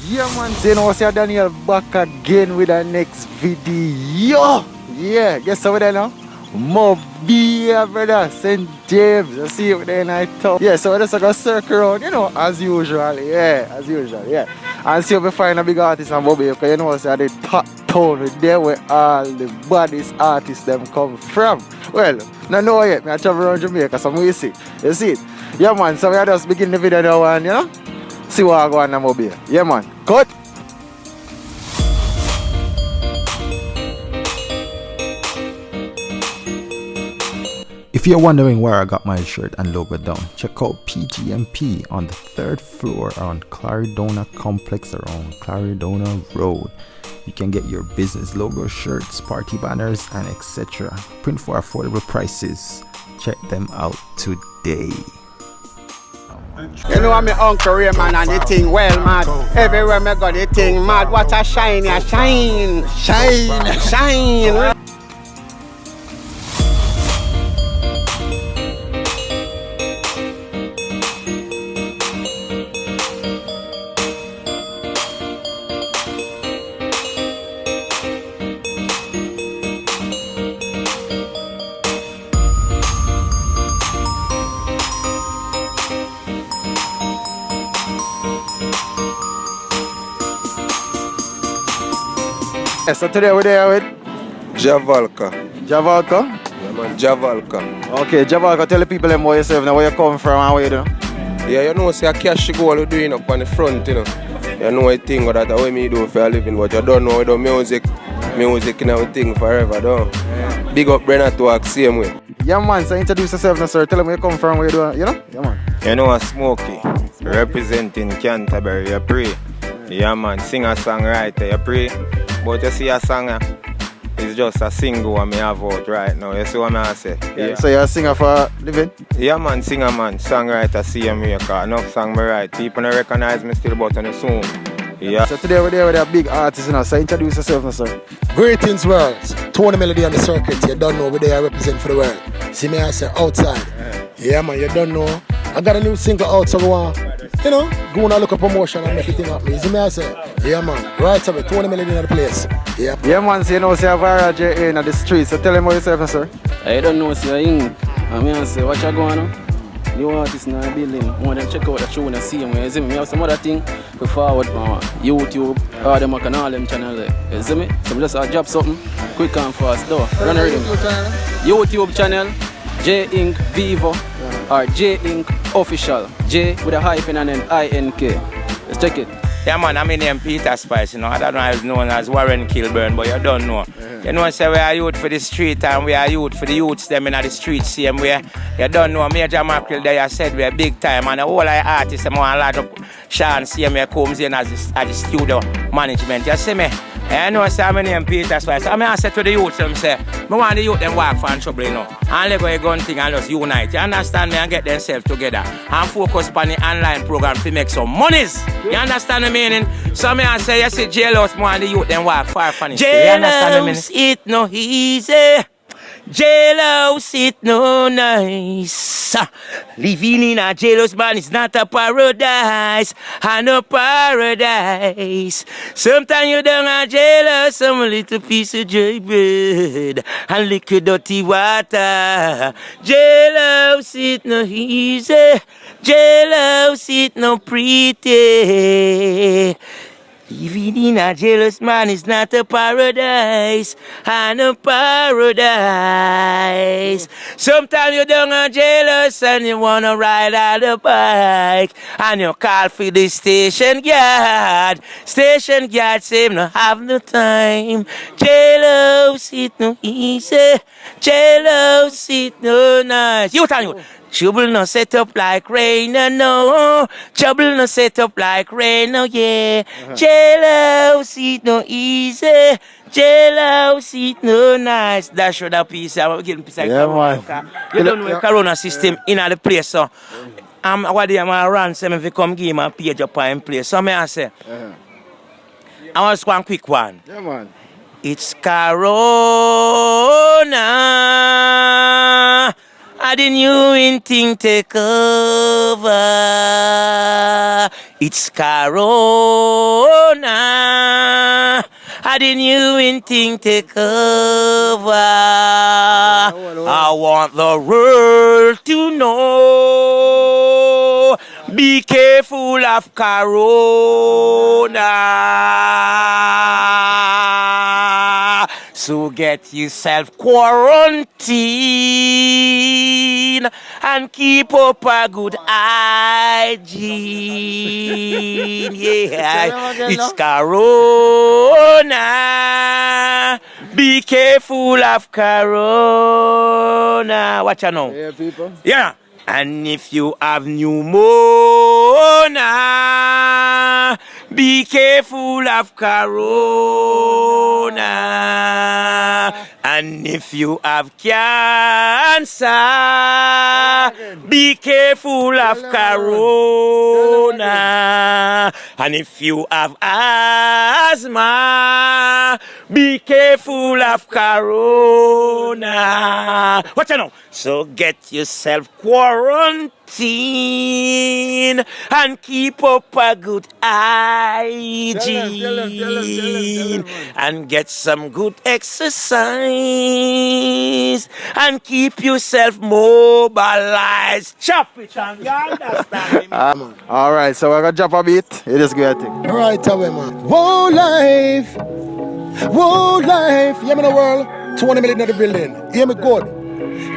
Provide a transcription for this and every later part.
Yeah, man. So, you know, see Daniel back again with our next video. Yeah, guess over there now? Mobile, brother. St. James. I see you there in I town. Yeah, so we're just gonna circle around, you know, as usual. Yeah, as usual. Yeah. And see if we find a big artist in Mobile, because you know, it's the top town with there where all the baddest artists them come from. Well, not know yet. I travel around Jamaica, so we see. You see it? Yeah, man. So we are just begin the video now, and you know, see what I go on in Mobile. Yeah, man. Cut. If you're wondering where I got my shirt and logo done, check out PGMP on the 3rd floor on Claridona Complex around Claridona Road. You can get your business logo, shirts, party banners, and etc. Print for affordable prices. Check them out today. You know I'm my Uncle Raymond and the thing well mad. Everywhere me go the thing mad. What a shine, a shine, shine, shine. So today we're there with Javalka. Javalka. Yeah, man, Javalka. Okay, Javalka, tell the people them about yourself now, where you come from and where you do. Yeah, you know, see a cash goal you doing up on the front, you know. You know a thing that way me do for a living, but you don't know the music and everything forever, don't. Yeah. Big up Brenna to act same way. Yeah, man, so introduce yourself now, sir. Tell them where you come from, where you do, you know? Yeah, man. You know a Smokey, representing Canterbury, you pray. Yeah, man, singer-songwriter, you pray. But you see a song, it's just a single I may have out right now. You see what I say? Yeah. So you're a singer for a living? Yeah, man, singer, man, songwriter, CM record. Enough song me write. People don't recognize me still, but on the soon. Yeah. So today we're there with a big artist, you know. So introduce yourself now, sir. Greetings, world. Tony Melody on the circuit. You don't know where they represent for the world. See me, I say outside. Yeah, man, you don't know. I got a new single out, so go on. You know, go on and look at promotion and make it thing happen. You see me, I say, yeah, man, right away, Tony Melody in the place. Yeah. Yeah, man, so you know, see a viral J in the street. So tell him about yourself now, sir. I don't know, see a thing. I mean, I say, what you going on? New artists in the building. Want to check out the show and see them. You see me? I have some other thing to forward on YouTube, all them and all them channel there. You see me? So I just drop something quick and fast. Though. Run a rhythm. YouTube channel, J Ink Vivo, or J Ink Official. J with a hyphen and then INK. Let's check it. Yeah, man, I'm in name Peter Spice, you know. I don't know if known as Warren Kilburn, but you don't know. You know, say we are youth for the street and we are youth for the youths them in the street same way. You don't know, Major Mackerel there said we are big time and the whole artists them want a lot of Sean same way comes in as the studio management. You see me? I know say my name Peter Spice. I mean I say to the youths them say, I want the youth them walk for trouble, you know. And let go a gun thing and just unite. You understand me and get themselves together and focus on the online program to make some monies. You understand the meaning? So me I say you see jailhouse more and the youth them walk far from it. You understand the meaning? It no easy. Jailhouse it no nice. Living in a jailhouse, man, is not a paradise. And no paradise. Sometimes you down a jailhouse, some little piece of dry bread and liquid dirty water. Jailhouse it no easy. Jailhouse it no pretty. Living in a jealous man is not a paradise, and a paradise. Sometimes you're down a jealous and you wanna ride on the bike, and you call for the station guard. Station guard say no have no time. Jealous it no easy, jealous it no nice. You tell you. Trouble no set up like rain, no. Trouble no set up like rain, no, yeah. Jailhouse it no easy. Jailhouse it no nice. That should have piece. I'm getting piece like man. You don't know the corona system in the place, so. What they am run, say if you come give me a page up in place. So me I say, I want one quick one. Yeah, man. It's Corona. I the new in thing take over. It's Corona. adding you in thing take over. I want the world to know. Be careful of Corona. So get yourself quarantined and keep up a good hygiene. Yeah, it's Corona. Be careful of Corona. Watch out now. Yeah, people. Yeah. And if you have pneumonia, be careful of Corona. And if you have cancer, be careful of Corona. And if you have asthma, be careful of Corona. Watch out now. So get yourself quarantined and keep up a good hygiene and get some good exercise and keep yourself mobilized. Chop it, and you understand me? All right, so we're gonna drop a beat. It is good, I think. All right, away, man. Whoa, life. Hear me the world. 20 million in the building. Hear me good.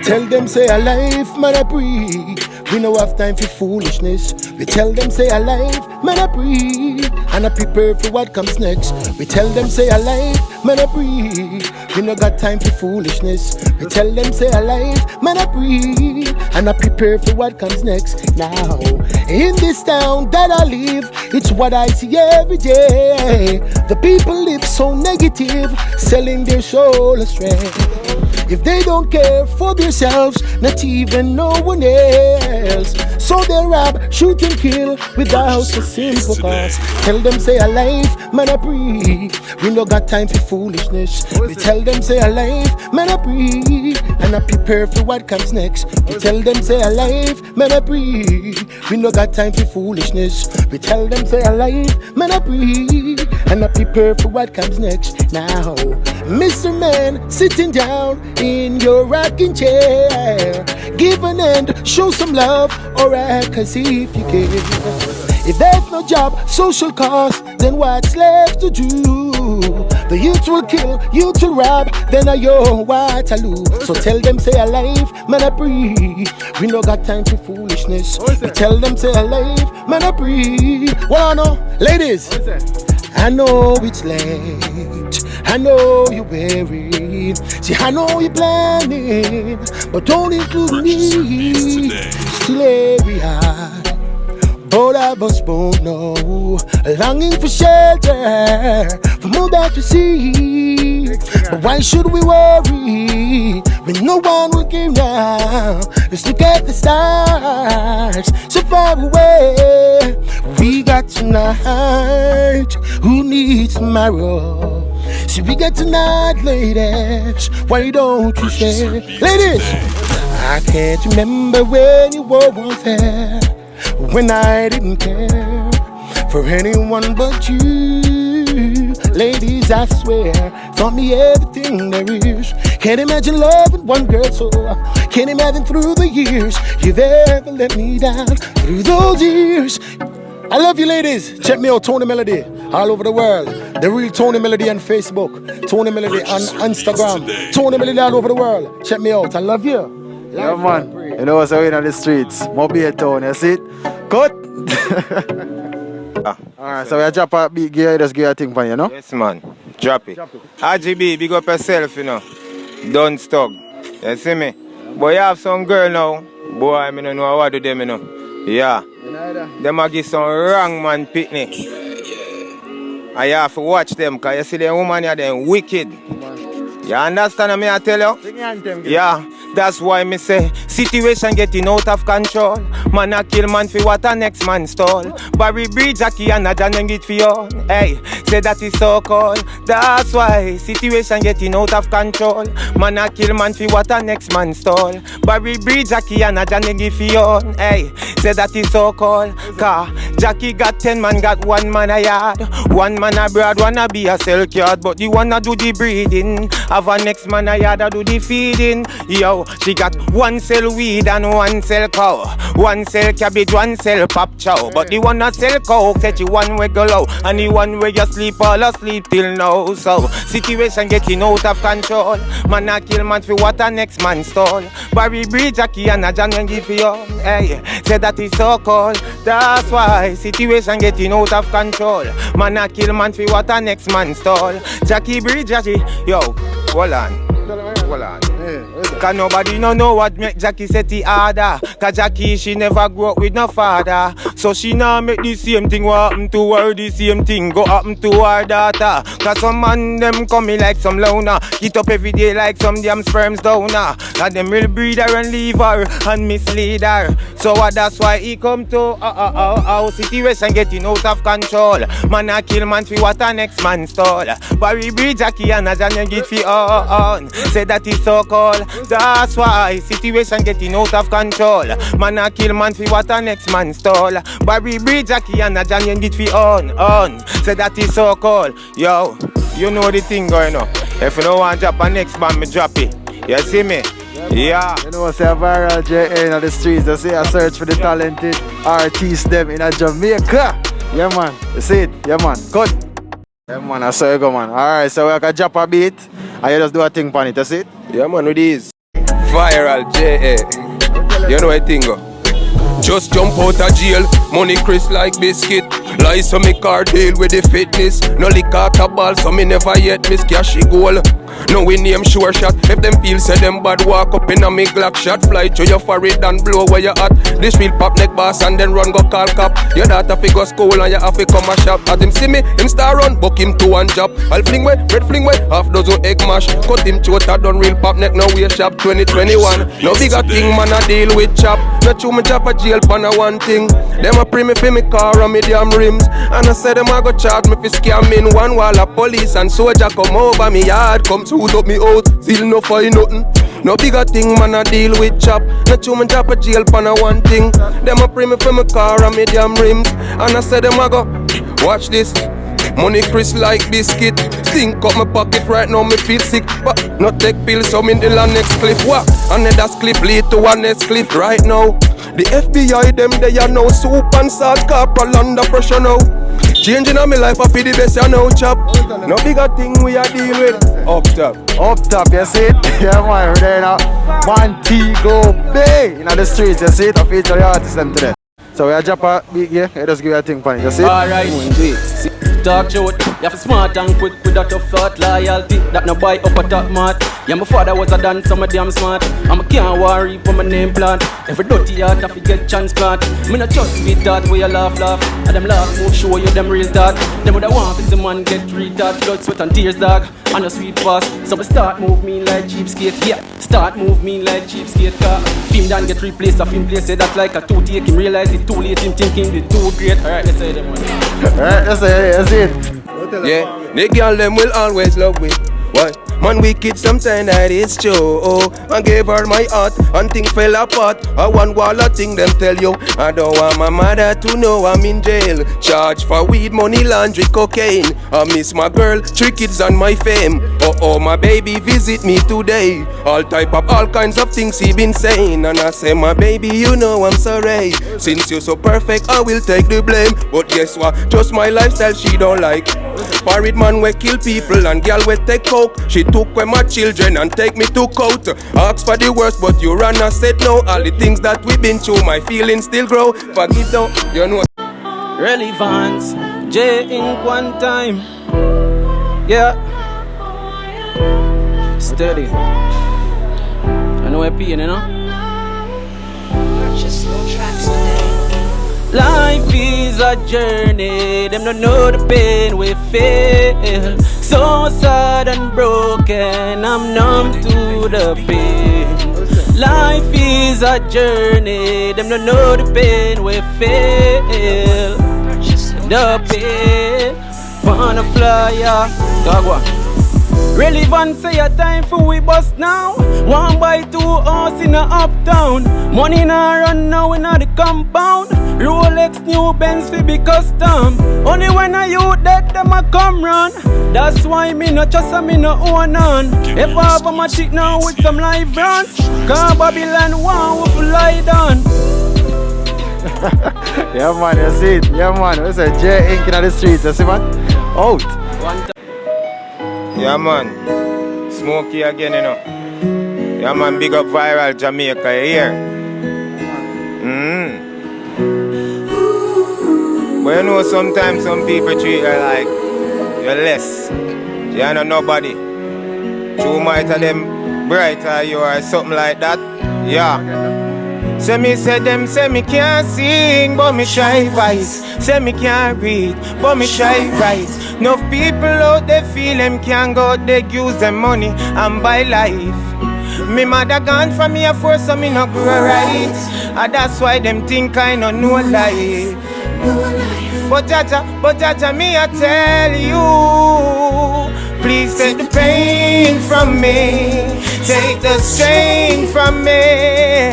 Tell them say a life, man, I breathe. We no have time for foolishness. We tell them say a life, man, I breathe. And I prepare for what comes next. We tell them say a life, man, I breathe. We no got time for foolishness. We tell them say a life, man, I breathe. And I prepare for what comes next. Now, in this town that I live, it's what I see every day. The people live so negative, selling their soul astray. If they don't care for themselves, not even no one else. So they rob, shoot and kill without a simple cause. Tell them say a life, man, I breathe. We no got time for foolishness. We tell them say a life, man, I breathe. And I prepare for what comes next. We tell them say a life, man, I breathe. We no got time for foolishness. We tell them say a life, man, I breathe. And I prepare for what comes next. Now, Mr. Man, sitting down in your rocking chair, give an end, show some love, or act as if you care. If there's no job, social cause, then what's left to do? The youth will kill, youth will rob, then I yo Waterloo. So tell them say a life, man, I breathe. We no got time for foolishness. We tell them say a life, man, I breathe. Well, I know, ladies, I know it's late, I know you're weary. See, I know you're planning, but don't include me. Still every high, both of us both know, longing for shelter from all that we see. But why should we worry when no one will give now? Let's look at the stars so far away. We got tonight, who needs tomorrow? See, we got tonight, ladies. Why don't you say, ladies? I can't remember when you were once there, when I didn't care for anyone but you. Ladies, I swear, taught me everything there is. Can't imagine loving one girl so. Can't imagine through the years you've ever let me down. Through those years, I love you, ladies. Check me out, Tony Melody, all over the world. The real Tony Melody on Facebook, Tony Melody on Instagram, Tony Melody all over the world. Check me out. I love you. Yeah, man. You know what's going on the streets? Mobile town, you see it? Cut! Alright, so we drop a big gear, just give a thing for you, know? Yes, man. Drop it. RGB, big up yourself, you know. Don't stop. You see me? But you have some girl now. Boy, I don't know what to do them, you know. Yeah. Them a give some wrong man picnic. And you have to watch them, because you see the woman here, them wicked. You understand me, I tell you? Yeah. That's why me say situation getting out of control. Man a kill man fi what a next man stole. Barry Breed, Jackie and a John it for you. Hey, say that is so cold. That's why situation getting out of control. Man a kill man fi what a next man stole. Barry Breed, Jackie and a John it for you. Hey, say that is so cold. Car Jackie got 10 man, got 1 man a yard. 1 man abroad, wanna be a sell card, but the one a do the breeding. Have a next man a yard a do the feeding. Yo, she got 1 sell weed and 1 sell cow. 1 sell cabbage, 1 sell pop chow. But the one a sell cow, catch you 1 way go low. And the one where you sleep all asleep till now. So, situation getting out of control. Man a kill man for what a next man stole. Barry Breed, Jackie and a John give for you. Hey, say that is so cold. That's why situation getting out of control. Man a kill man for what a next man stole. Jackie Breed, Jackie, yo, hold on. Cause nobody no know what make Jackie set the order. Cause Jackie she never grew up with no father. So she now make the same thing what happen to her. The same thing go happen to her daughter. Cause some man them coming like some loner. Get up every day like some damn sperms donor. And them will breed her and leave her and mislead her. So that's why he come to situation getting out of control. Man a kill man for what a next man stole. Barry Breed, Jackie and a John get fi on. Say that is so cold. That's why situation getting out of control. Man a kill man fi what a next man stole. Barry Breed, Jackie and a John get fi on. Say that is so cold. Yo, you know the thing going on. If you don't want drop a next man, me drop it. You see me? Yeah. You know, say a viral JA in the streets. They say I search for the talented artists them in a Jamaica. Yeah man, you see it? Yeah man, cut. Yeah man, I saw you go man. Alright, so we can drop a beat and you just do a thing on it, you see it? Yeah man, with this viral JA. You know what I think? Just jump out of jail, money crisp like biscuit. Lies so me car deal with the fitness. No lick out a ball so me never yet miss cash goal. No we name sure shot. If them feel say them bad, walk up in a me Glock shot. Fly to your forehead and blow where you at. This real pop neck boss and then run go call cop. Your daughter fi go school and you have to come a shop. At him see me, him star run, book him to 1 job. I'll fling way, red fling way, half dozen egg mash. Cut him throat a done real pop neck, no way shop 2021. No bigger thing man a deal with chop. No chew me chop a jail pan a one thing. Them a pre me fi me car and me damn rims. And I say them a go charge me fi scam in 1 while a police and soldier come over me yard. Come suit up me out, still no find nothing. No bigger thing man a deal with chop. No chew me chop a jail pan a one thing. Them a pre me fi me car and me damn rims. And I say them a go, watch this. Money crisp like biscuit. Stink up my pocket right now, me feel sick. But not take pills, so me in the next cliff. What? Another cliff lead to one next cliff right now. The FBI, them they are now soup and salt, corporal under pressure now. Changing on my life, I feel the best, you know, chop. No bigger thing we are deal with. Up top. Up top, you see it? Yeah man, we're there now. Montego Bay in the streets, you see it? I feature the artists them today. So we are drop a beat, yeah? You just give you a thing for it, you see it? Alright, talk short, you have smart and quick with that tough thought loyalty. That no buy up a top mat. Yeah, my father was a dancer, so I'm damn smart. And I can't worry for my name plant. Every dirty heart I get transplant. Me not just with that where you laugh. And them laugh move show you them real that. Them would want if the man get retard. Blood, sweat and tears dog. And a sweet pass. So we start move me like cheapskate. Yeah, start move me like cheapskate. Film done get replaced. A film place say that like a two take him realize it too late. Him thinking the too great. Alright, let's say them one. Alright, let's say it. Yeah, the girl them will always love me. What? Man wicked sometimes that is true. Oh, I gave her my heart and things fell apart. I want wall a thing them tell you. I don't want my mother to know I'm in jail. Charge for weed, money, laundry, cocaine. I miss my girl, 3 kids and my fame. Oh, my baby visit me today. All type of all kinds of things he been saying. And I say my baby you know I'm sorry. Since you're so perfect I will take the blame. But guess what, just my lifestyle she don't like. Parried man we kill people and girl we take coke. She took away my children and take me to court. Ask for the worst but you ran and said no. All the things that we been through my feelings still grow. Forgive though, you know. Relevance, J Ink one time. Yeah. Steady. I know I'm peeing, you know. Purchase no tracks today. Life is a journey, them don't know the pain we feel. So sad and broken, I'm numb to the pain. Life is a journey, them don't know the pain we feel. The pain, wanna fly, yeah. Dog one. Relevant say a time for we bust now. 1 by 2 house in a uptown. Money nah run now in the compound. Rolex new Benz fi be custom. Only when a youth dead them a come run. That's why me no trust and me no own none. If I have a magic now with some live brands, cause Babylon one will lie down. Yeah man, you see it. Yeah man, it's a J Ink in the streets, you see man? Out. Yeah man, Smokey again, you know. Yeah man, big up Viral Jamaica, you hear? But you know sometimes some people treat you like you're less. You know nobody. Two might of them brighter you or something like that. Yeah. Say me say them say me can't sing, but me try voice. Say me can't read, but me try write. Enough people out there feel them can't go, they use them money and buy life. Me mother gone from me a force, so me no grow right. And that's why them think I no know life. But Jaja, me I tell you, please take the pain from me, take the strain from me.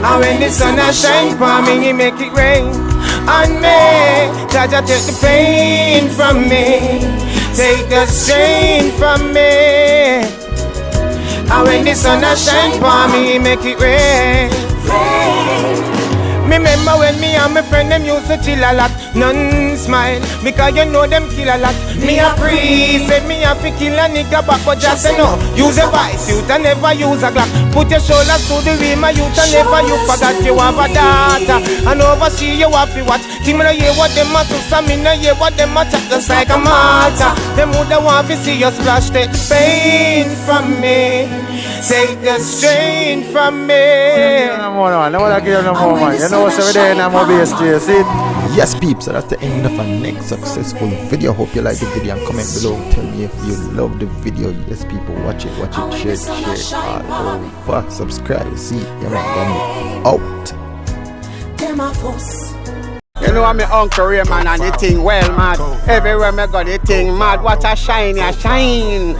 And when the sun a shine for me, he make it rain on me. Jaja, take the pain from me, take the strain from me. And when the sun a shine for me, he make it rain. Me remember when me and my friend them used to chill a lot. None smile, because you know them kill a lot. Me a pre, say me a fi kill a nigga back, but just say no. Use a vice, you can never use a Glock. Put your shoulders to the rim, and you can never you forgot you have a daughter. And oversee you have to watch. Team no hear what them a do, so me no hear what them a chat. Just like a martyr, them woulda want to see you splash. Take the pain from me, take the strain from me. No more man, no wanna give no more man. You know what's over there in my base, see? Yes peeps, so that's the end of our next successful video. Hope you like the video and comment below. Tell me if you love the video. Yes people, watch it, share it all over. Subscribe, see, yeah man, out. You know I'm my Uncle Raymond and the thing well mad. Everywhere me go the thing mad. What a shine, ya shine.